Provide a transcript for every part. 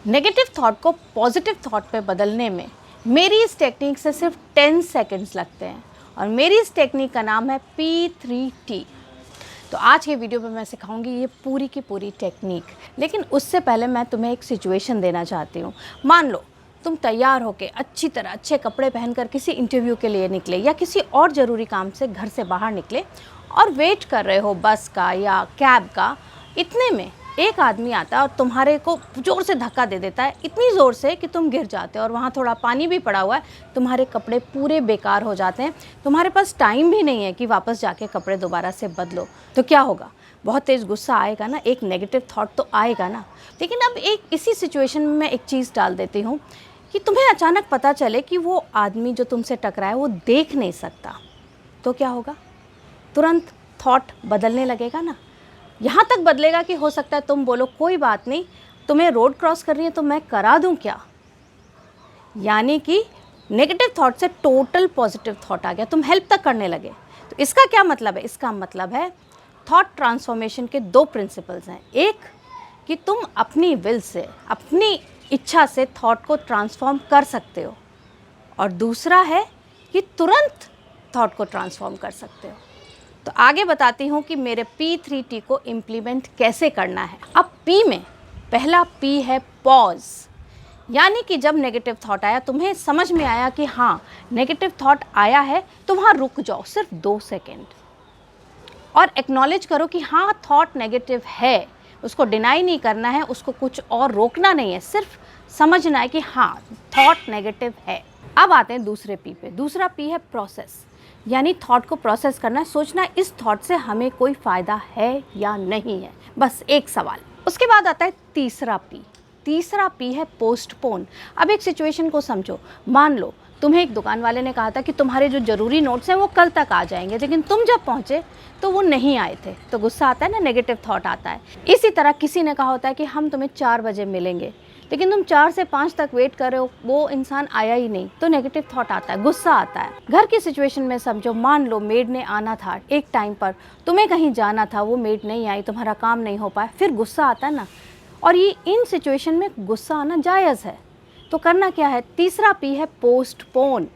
Negative thought को positive thought पे बदलने में मेरी इस टेक्निक से सिर्फ 10 सेकंड्स लगते हैं और मेरी इस टेक्निक का नाम है P3T। तो आज के वीडियो में मैं सिखाऊंगी ये पूरी की पूरी टेक्निक। लेकिन उससे पहले मैं तुम्हें एक सिचुएशन देना चाहती हूँ। मान लो तुम तैयार होके अच्छी तरह अच्छे कपड़े पहनकर किसी इंटरव्यू के लिए निकले या किसी और ज़रूरी काम से घर से बाहर निकले और वेट कर रहे हो बस का या कैब का। इतने में एक आदमी आता है और तुम्हारे को ज़ोर से धक्का दे देता है, इतनी ज़ोर से कि तुम गिर जाते हो और वहाँ थोड़ा पानी भी पड़ा हुआ है। तुम्हारे कपड़े पूरे बेकार हो जाते हैं, तुम्हारे पास टाइम भी नहीं है कि वापस जाके कपड़े दोबारा से बदलो। तो क्या होगा? बहुत तेज़ गुस्सा आएगा ना, एक नेगेटिव थॉट तो आएगा ना। लेकिन अब एक इसी सिचुएशन में मैं एक चीज़ डाल देती हूँ कि तुम्हें अचानक पता चले कि वो आदमी जो तुमसे टकराया वो देख नहीं सकता, तो क्या होगा? तुरंत थॉट बदलने लगेगा ना। यहाँ तक बदलेगा कि हो सकता है तुम बोलो कोई बात नहीं, तुम्हें रोड क्रॉस करनी है तो मैं करा दूँ क्या। यानी कि नेगेटिव थॉट से टोटल पॉजिटिव थॉट आ गया, तुम हेल्प तक करने लगे। तो इसका क्या मतलब है? इसका मतलब है थॉट ट्रांसफॉर्मेशन के दो प्रिंसिपल्स हैं। एक कि तुम अपनी विल से, अपनी इच्छा से थॉट को ट्रांसफॉर्म कर सकते हो, और दूसरा है कि तुरंत थॉट को ट्रांसफॉर्म कर सकते हो। तो आगे बताती हूँ कि मेरे P3T को इम्प्लीमेंट कैसे करना है। अब P में पहला P है पॉज। यानी कि जब नेगेटिव थॉट आया, तुम्हें समझ में आया कि हाँ नेगेटिव थॉट आया है, तो वहाँ रुक जाओ सिर्फ 2 सेकेंड और एक्नॉलेज करो कि हाँ थॉट नेगेटिव है। उसको डिनाई नहीं करना है, उसको कुछ और रोकना नहीं है, सिर्फ समझना है कि हाँ थॉट नेगेटिव है। अब आते हैं दूसरे P पे। दूसरा P है प्रोसेस। यानी थॉट को प्रोसेस करना है, सोचना है इस थॉट से हमें कोई फ़ायदा है या नहीं है, बस एक सवाल। उसके बाद आता है तीसरा P। तीसरा P है पोस्टपोन। अब एक सिचुएशन को समझो। मान लो तुम्हें एक दुकान वाले ने कहा था कि तुम्हारे जो ज़रूरी नोट्स हैं वो कल तक आ जाएंगे, लेकिन तुम जब पहुँचे तो वो नहीं आए थे। तो गुस्सा आता है ना, नेगेटिव थॉट आता है। इसी तरह किसी ने कहा होता है कि हम तुम्हें 4 बजे मिलेंगे, लेकिन तुम 4 से 5 तक वेट कर रहे हो, वो इंसान आया ही नहीं, तो नेगेटिव थॉट आता है, गुस्सा आता है। घर की सिचुएशन में समझो, मान लो मेड ने आना था एक टाइम पर, तुम्हें कहीं जाना था, वो मेड नहीं आई, तुम्हारा काम नहीं हो पाया, फिर गुस्सा आता है ना। और ये इन सिचुएशन में गुस्सा आना जायज़ है। तो करना क्या है? तीसरा P है पोस्टपोन।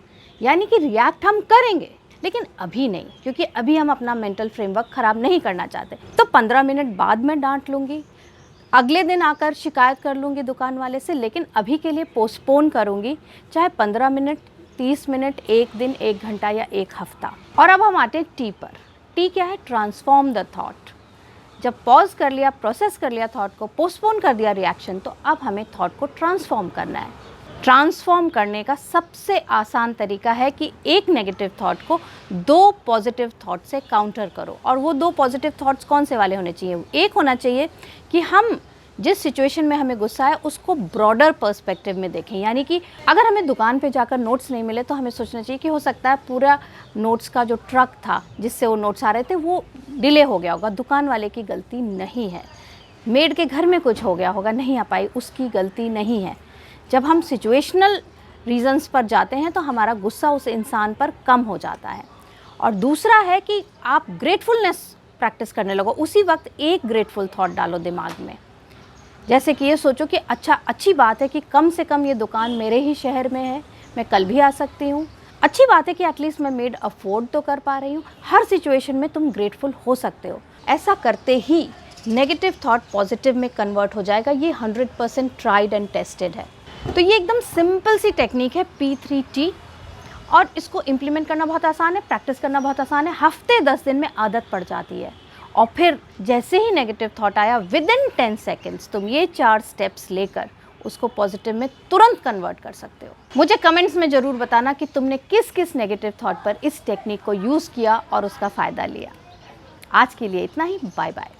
यानी कि रिएक्ट हम करेंगे लेकिन अभी नहीं, क्योंकि अभी हम अपना मेंटल फ्रेमवर्क ख़राब नहीं करना चाहते। तो 15 मिनट बाद में डांट लूँगी, अगले दिन आकर शिकायत कर लूँगी दुकान वाले से, लेकिन अभी के लिए पोस्टपोन करूँगी, चाहे 15 मिनट, 30 मिनट, 1 दिन, 1 घंटा या 1 हफ्ता। और अब हम आते हैं T पर। T क्या है? Transform the thought. जब पॉज कर लिया, प्रोसेस कर लिया थॉट को, पोस्टपोन कर दिया रिएक्शन, तो अब हमें थॉट को ट्रांसफॉर्म करना है। ट्रांसफॉर्म करने का सबसे आसान तरीका है कि एक नेगेटिव थॉट को 2 पॉजिटिव थॉट से काउंटर करो। और वो 2 पॉजिटिव थॉट्स कौन से वाले होने चाहिए? एक होना चाहिए कि हम जिस सिचुएशन में हमें गुस्सा है उसको ब्रॉडर पर्सपेक्टिव में देखें। यानी कि अगर हमें दुकान पे जाकर नोट्स नहीं मिले तो हमें सोचना चाहिए कि हो सकता है पूरा नोट्स का जो ट्रक था जिससे वो नोट्स आ रहे थे वो डिले हो गया होगा, दुकान वाले की गलती नहीं है। मेड के घर में कुछ हो गया होगा, नहीं आ पाई, उसकी गलती नहीं है। जब हम सिचुएशनल रीज़न्स पर जाते हैं तो हमारा गुस्सा उस इंसान पर कम हो जाता है। और दूसरा है कि आप ग्रेटफुलनेस प्रैक्टिस करने लगो। उसी वक्त एक ग्रेटफुल थॉट डालो दिमाग में, जैसे कि ये सोचो कि अच्छा, अच्छी बात है कि कम से कम ये दुकान मेरे ही शहर में है, मैं कल भी आ सकती हूँ। अच्छी बात है कि एटलीस्ट मैं मेड अफोर्ड तो कर पा रही हूँ। हर सिचुएशन में तुम ग्रेटफुल हो सकते हो। ऐसा करते ही नेगेटिव थॉट पॉजिटिव में कन्वर्ट हो जाएगा। ये 100% ट्राइड एंड टेस्टेड है। तो ये एकदम सिंपल सी टेक्निक है P3T, और इसको इम्प्लीमेंट करना बहुत आसान है, प्रैक्टिस करना बहुत आसान है। हफ्ते 10 दिन में आदत पड़ जाती है। और फिर जैसे ही नेगेटिव थॉट आया, विदिन 10 सेकेंड्स तुम ये 4 स्टेप्स लेकर उसको पॉजिटिव में तुरंत कन्वर्ट कर सकते हो। मुझे कमेंट्स में ज़रूर बताना कि तुमने किस किस नेगेटिव थॉट पर इस टेक्निक को यूज़ किया और उसका फ़ायदा लिया। आज के लिए इतना ही। Bye bye.